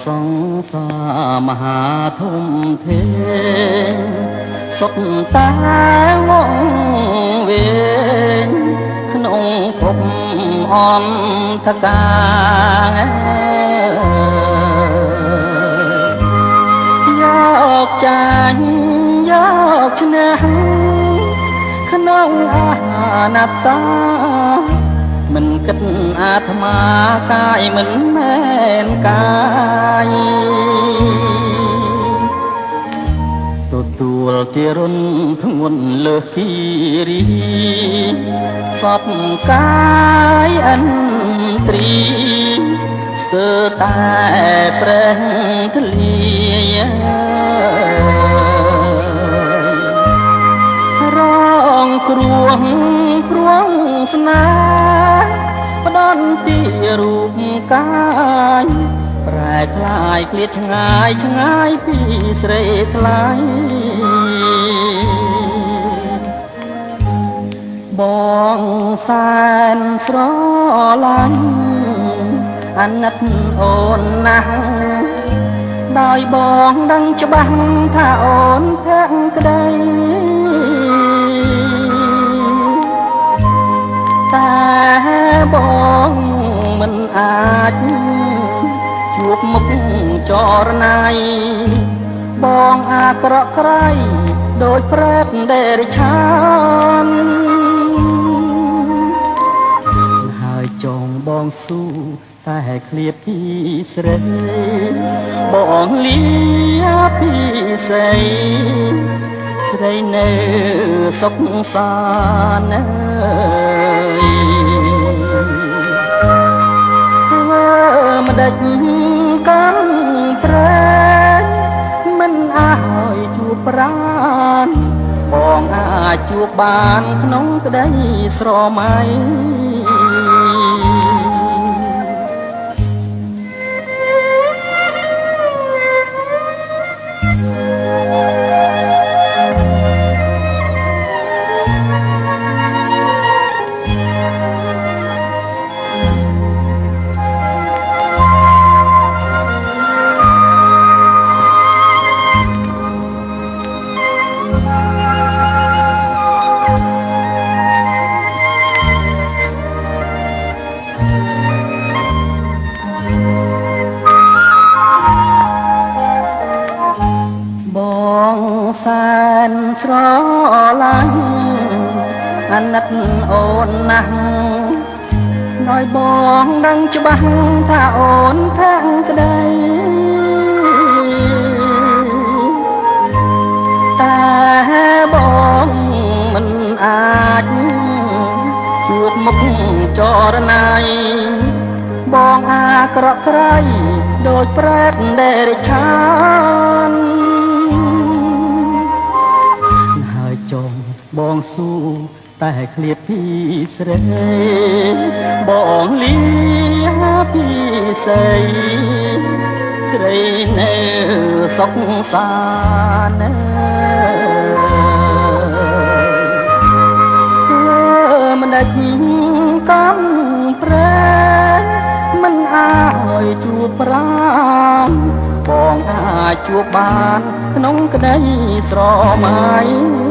សង្សារមហាធំធេងសុទ្ធតែងងវែងក្នុងភពអន្តកាយកចាញ់យកឈ្នះក្នុងអាណត្តាមិនគិតអាត្មាកាយមិនមែនកាយទទួលទារុណធ្ងន់លើសគិរីសពកាយអន្ត្រីស្ទើរតែប្រេះធ្លារងគ្រោះព្រោះស្នេហ៍ផ្ដន់ទីរូបកាយប្រែคล้ายឃ្លាតឆ្ងាយឆ្ងាយពីស្រីថ្លៃបងសែនស្រឡាញ់អាណិតអូនណាស់ដោយបងដឹងច្បាស់ថាអូនភក្តីតែបងមិនអាចជួបមុខចរណៃបងអាក្រក់ក្រៃដូចប្រេតដេរិឆានហើយចងបងស៊ូតែឃ្លាពីស្រីបងលីពីស្រីស្រីនៅសុខសានម្ដេចកំប្រែមិនឲ្យជួបប្រានបងអាចជួបបានក្នុងក្តីស្រមៃសែនស្រឡាញ់អាណិតអូនណាស់ដោយបងដឹងច្បាស់ថាអូនភក្តីតែបងមិនអាចជួបមុខចរណៃបងអាក្រក់ក្រៃដូចប្រេតដេរិឆានចងបងស៊ូតែឃ្លាតពីស្រីបងលីពីស្រីស្រីនៅសុខសានម្ដេចកំប្រែមិនឲ្យជួបប្រាំបងអាចជួបបានក្នុងក្តីស្រមៃ